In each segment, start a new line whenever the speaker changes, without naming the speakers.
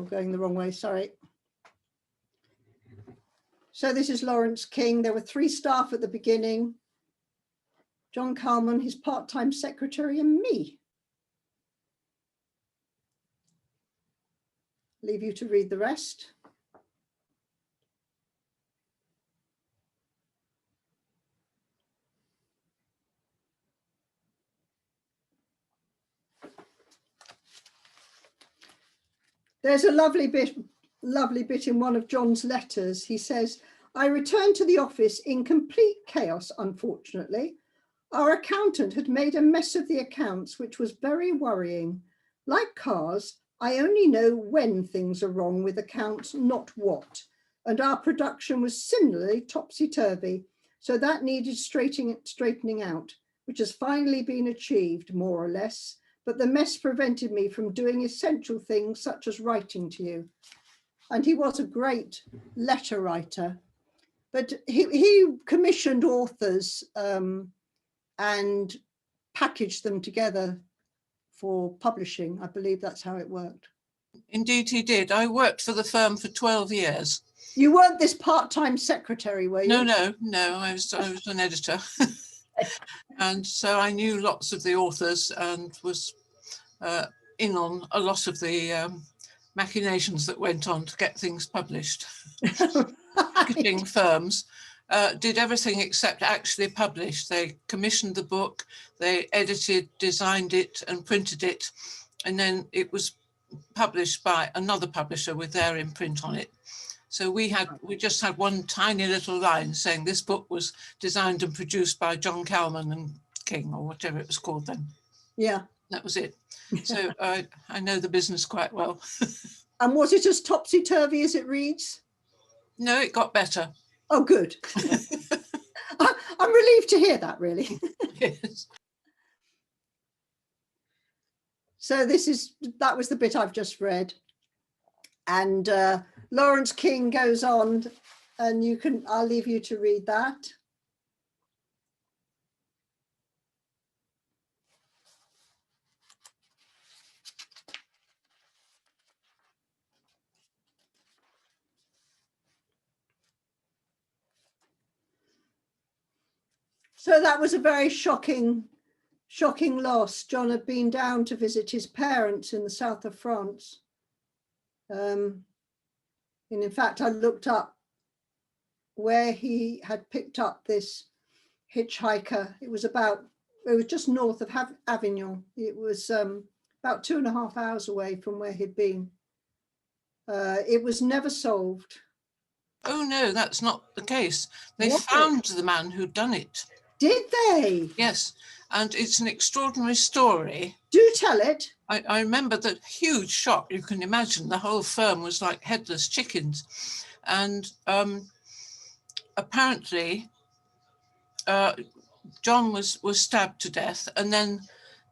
going the wrong way, sorry. So this is Lawrence King. There were 3 staff at the beginning: John Calmann, his part-time secretary, and me. Leave you to read the rest. There's a lovely bit in one of John's letters. He says, "I returned to the office in complete chaos, unfortunately. Our accountant had made a mess of the accounts, which was very worrying. Like cars, I only know when things are wrong with accounts, not what. And our production was similarly topsy-turvy, so that needed straightening out, which has finally been achieved, more or less. But the mess prevented me from doing essential things such as writing to you." And he was a great letter writer. But he commissioned authors and packaged them together for publishing. I believe that's how it worked.
Indeed, he did. I worked for the firm for 12 years.
You weren't this part-time secretary, were you?
No, I was an editor. And so I knew lots of the authors and was in on a lot of the machinations that went on to get things published. Packaging firms did everything except actually publish. They commissioned the book, they edited, designed it and printed it, and then it was published by another publisher with their imprint on it. So we just had one tiny little line saying this book was designed and produced by John Calmann and King, or whatever it was called then.
Yeah.
That was it. So I know the business quite well.
And was it as topsy-turvy as it reads?
No, it got better.
Oh, good. I'm relieved to hear that, really.
Yes.
So that was the bit I've just read. And Lawrence King goes on, and I'll leave you to read that. So that was a very shocking loss. John had been down to visit his parents in the south of France. And in fact, I looked up where he had picked up this hitchhiker. It was just north of Avignon. It was about 2.5 hours away from where he'd been. It was never solved.
Oh no, that's not the case. They found the man who'd done it.
Did they?
Yes, and it's an extraordinary story.
Do tell it.
I remember that huge shock. You can imagine the whole firm was like headless chickens. And apparently John was stabbed to death, and then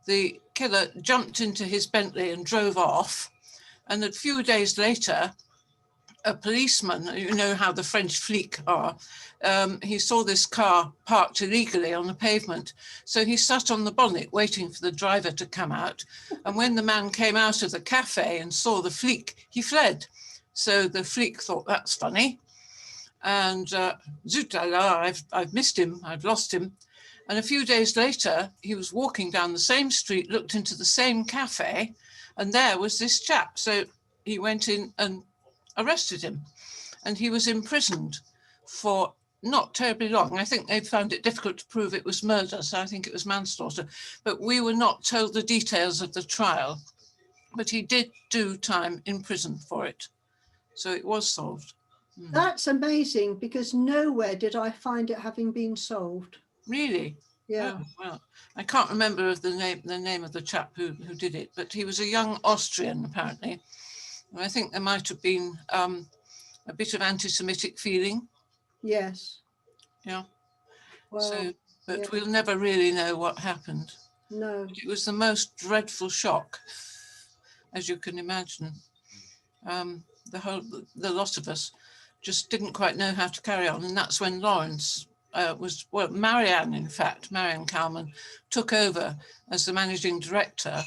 the killer jumped into his Bentley and drove off. And a few days later, a policeman, you know how the French flics are, he saw this car parked illegally on the pavement. So he sat on the bonnet waiting for the driver to come out. And when the man came out of the cafe and saw the flic, he fled. So the flic thought, that's funny. And zut la la, I've missed him, I've lost him. And a few days later, he was walking down the same street, looked into the same cafe, and there was this chap. So he went in and arrested him, and he was imprisoned for not terribly long. I think they found it difficult to prove it was murder, so I think it was manslaughter. But we were not told the details of the trial. But he did do time in prison for it. So it was solved.
That's amazing, because nowhere did I find it having been solved.
Really?
Yeah.
Oh, well, I can't remember the name of the chap who did it, but he was a young Austrian, apparently. I think there might have been a bit of anti-Semitic feeling.
Yes.
Yeah.
Well,
but we'll never really know what happened.
No.
But it was the most dreadful shock, as you can imagine. The lot of us just didn't quite know how to carry on, and that's when Lawrence Marianne Calmann took over as the managing director.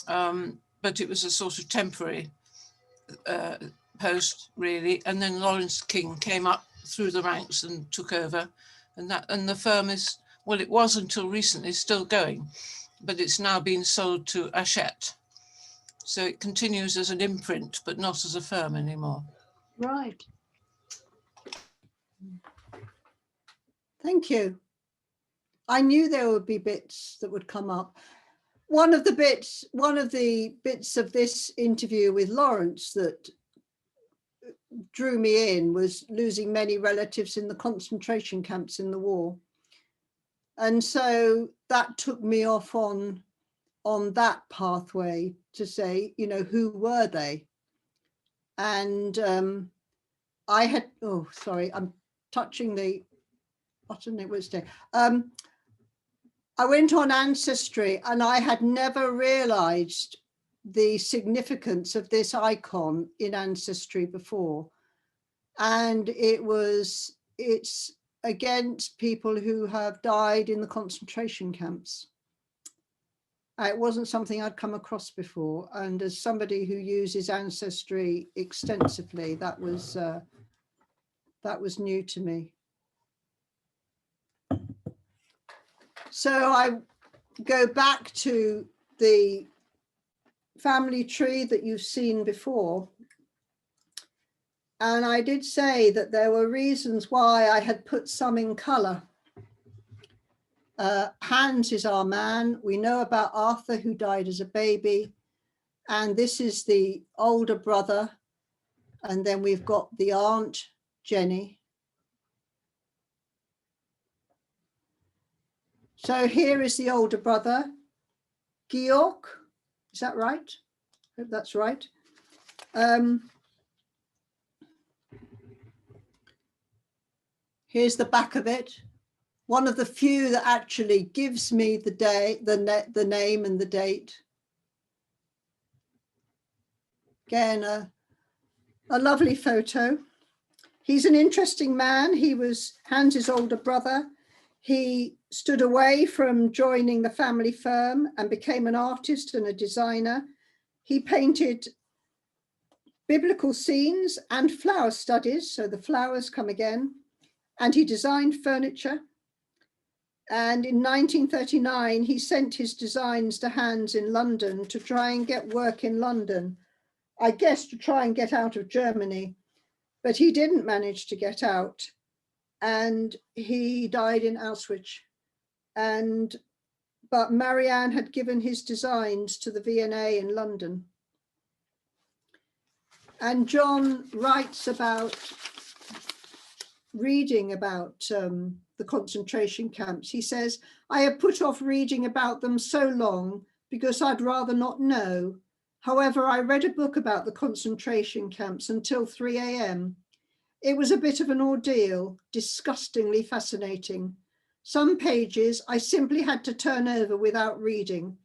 but it was a sort of temporary post, really. And then Lawrence King came up through the ranks and took over, and the firm is, well, it was until recently still going, but it's now been sold to Hachette. So it continues as an imprint, but not as a firm anymore.
Right. Thank you. I knew there would be bits that would come up. One of the bits of this interview with Lawrence that drew me in was losing many relatives in the concentration camps in the war. And so that took me off on that pathway to say, you know, who were they? And I had, oh, sorry, I'm touching the button, it was there. I went on Ancestry and I had never realized the significance of this icon in Ancestry before. And it's against people who have died in the concentration camps. It wasn't something I'd come across before. And as somebody who uses Ancestry extensively, that was new to me. So I go back to the family tree that you've seen before. And I did say that there were reasons why I had put some in colour. Hans is our man. We know about Arthur, who died as a baby. And this is the older brother. And then we've got the aunt, Jenny. So here is the older brother, Georg. Is that right? I hope that's right. Here's the back of it. One of the few that actually gives me the day, the name and the date. Again, a lovely photo. He's an interesting man. He was Hans's older brother. He stood away from joining the family firm and became an artist and a designer. He painted biblical scenes and flower studies, so the flowers come again, and he designed furniture. And in 1939, he sent his designs to Hans in London to try and get work in London, I guess to try and get out of Germany, but he didn't manage to get out. And he died in Auschwitz. But Marianne had given his designs to the V&A in London. And John writes about reading about the concentration camps. He says, I have put off reading about them so long because I'd rather not know. However, I read a book about the concentration camps until 3 a.m. It was a bit of an ordeal, disgustingly fascinating. Some pages I simply had to turn over without reading.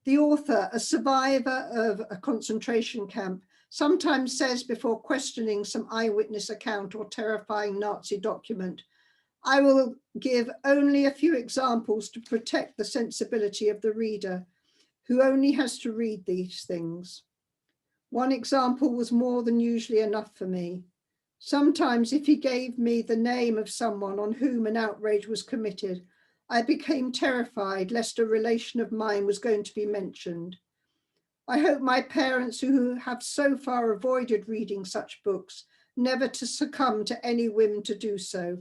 The author, a survivor of a concentration camp, sometimes says before questioning some eyewitness account or terrifying Nazi document, I will give only a few examples to protect the sensibility of the reader, who only has to read these things. One example was more than usually enough for me. Sometimes if he gave me the name of someone on whom an outrage was committed, I became terrified lest a relation of mine was going to be mentioned. I hope my parents, who have so far avoided reading such books, never to succumb to any whim to do so.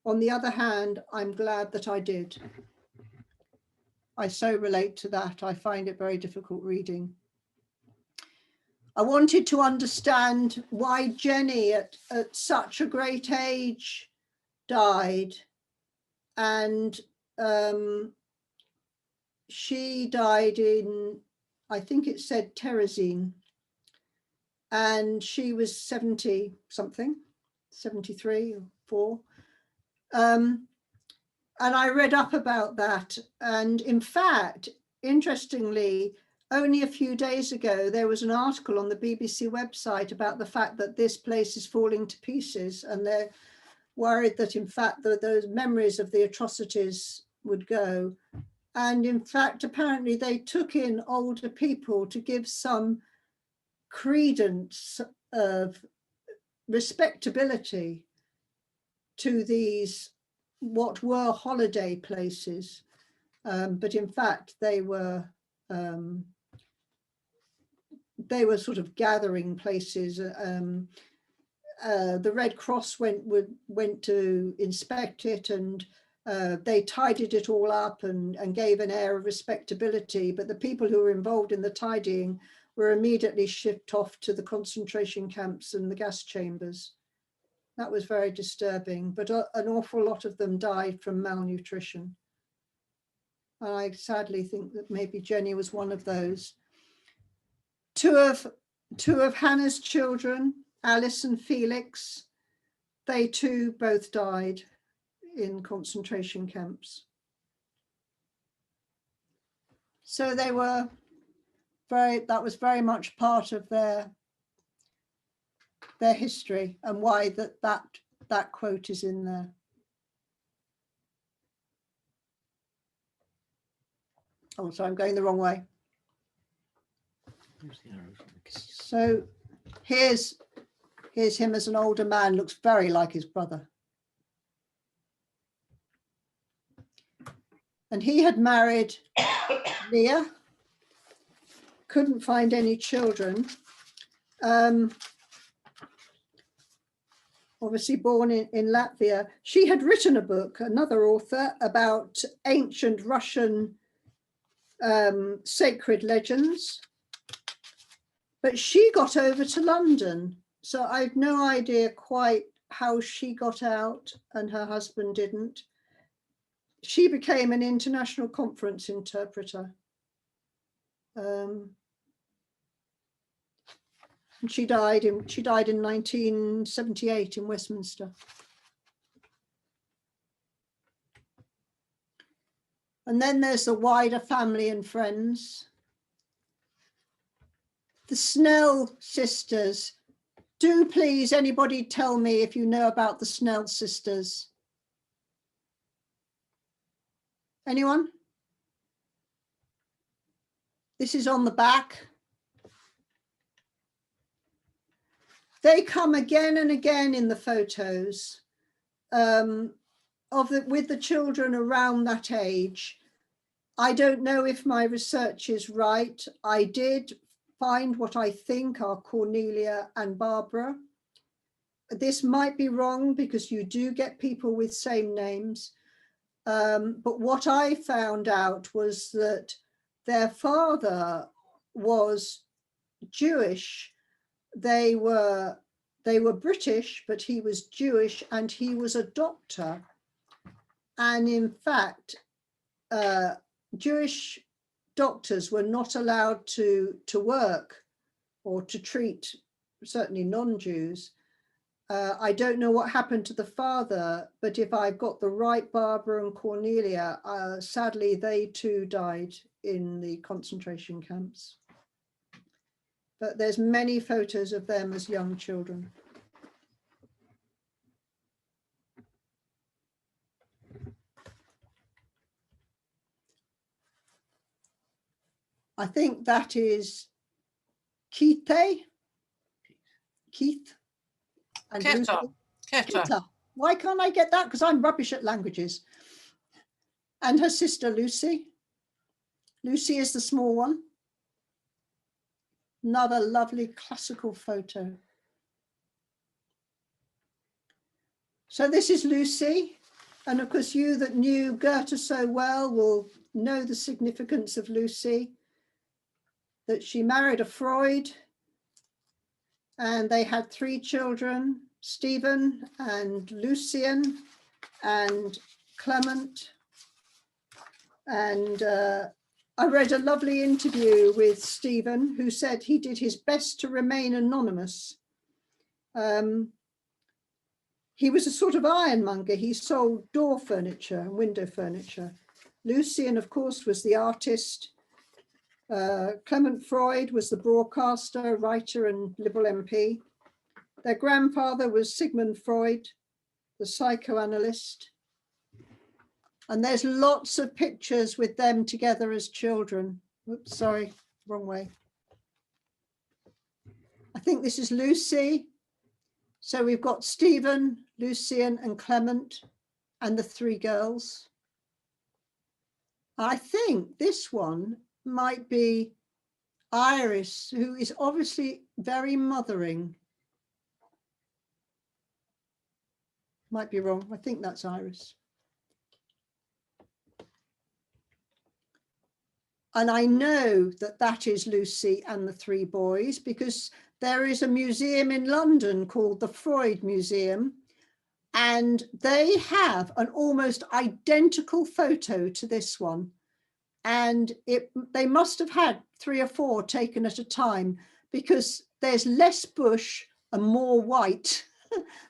On the other hand, I'm glad that I did. I so relate to that. I find it very difficult reading. I wanted to understand why Jenny at such a great age died. And she died in, I think it said Terezin, and she was 70 something, 73 or 4. And I read up about that. And in fact, interestingly, only a few days ago, there was an article on the BBC website about the fact that this place is falling to pieces, and they're worried that in fact those memories of the atrocities would go. And in fact, apparently they took in older people to give some credence of respectability to these what were holiday places, but in fact they were sort of gathering places. The Red Cross went to inspect it, and they tidied it all up and gave an air of respectability, but the people who were involved in the tidying were immediately shipped off to the concentration camps and the gas chambers. That was very disturbing, but an awful lot of them died from malnutrition. I sadly think that maybe Jenny was one of those. Two of Hannah's children, Alice and Felix, they too both died in concentration camps. So they were that was very much part of their history, and why that quote is in there. Oh, so I'm going the wrong way. So here's him as an older man, looks very like his brother. And he had married Leah, couldn't find any children. Obviously born in Latvia. She had written a book, another author, about ancient Russian sacred legends, but she got over to London. So I've no idea quite how she got out and her husband didn't. She became an international conference interpreter. And she died in 1978 in Westminster. And then there's the wider family and friends. The Snell sisters. Do please, anybody tell me if you know about the Snell sisters? Anyone? This is on the back. They come again and again in the photos with the children around that age. I don't know if my research is right. I did find what I think are Cornelia and Barbara. This might be wrong because you do get people with same names. But what I found out was that their father was Jewish. They were British, but he was Jewish and he was a doctor. And in fact, Jewish doctors were not allowed to work or to treat, certainly non-Jews. I don't know what happened to the father, but if I've got the right Barbara and Cornelia, sadly, they too died in the concentration camps. But there's many photos of them as young children. I think that is Keith. And
Keta.
Why can't I get that? Because I'm rubbish at languages. And her sister, Lucy. Lucy is the small one. Another lovely classical photo. So this is Lucy. And of course, you that knew Goethe so well will know the significance of Lucy, that she married a Freud and they had 3 children, Stephen and Lucien and Clement. And I read a lovely interview with Stephen, who said he did his best to remain anonymous. He was a sort of ironmonger. He sold door furniture and window furniture. Lucien, of course, was the artist. Clement Freud was the broadcaster, writer, and Liberal MP. Their grandfather was Sigmund Freud, the psychoanalyst. And there's lots of pictures with them together as children. Oops, sorry, wrong way. I think this is Lucy. So we've got Stephen, Lucian and Clement and the three girls. I think this one might be Iris, who is obviously very mothering. Might be wrong. I think that's Iris. And I know that that is Lucy and the three boys because there is a museum in London called the Freud Museum, and they have an almost identical photo to this one. And they must have had 3 or 4 taken at a time because there's less bush and more white,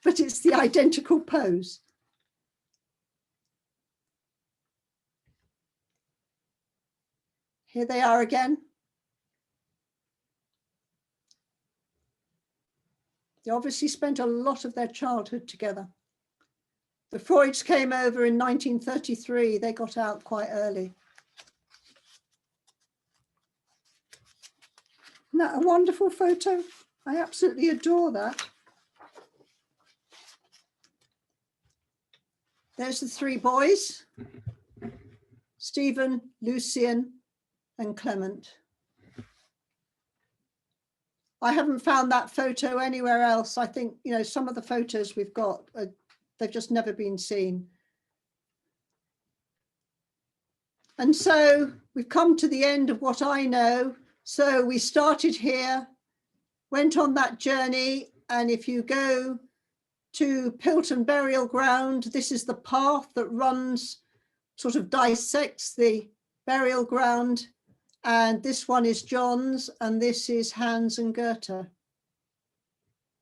but it's the identical pose. Here they are again. They obviously spent a lot of their childhood together. The Freuds came over in 1933. They got out quite early. Isn't that a wonderful photo? I absolutely adore that. There's the 3 boys, Stephen, Lucian, and Clement. I haven't found that photo anywhere else. I think, you know, some of the photos we've got, they've just never been seen. And so we've come to the end of what I know. So we started here, went on that journey. And if you go to Pilton Burial Ground, this is the path that runs, sort of dissects the burial ground. And this one is John's, and this is Hans and Goethe.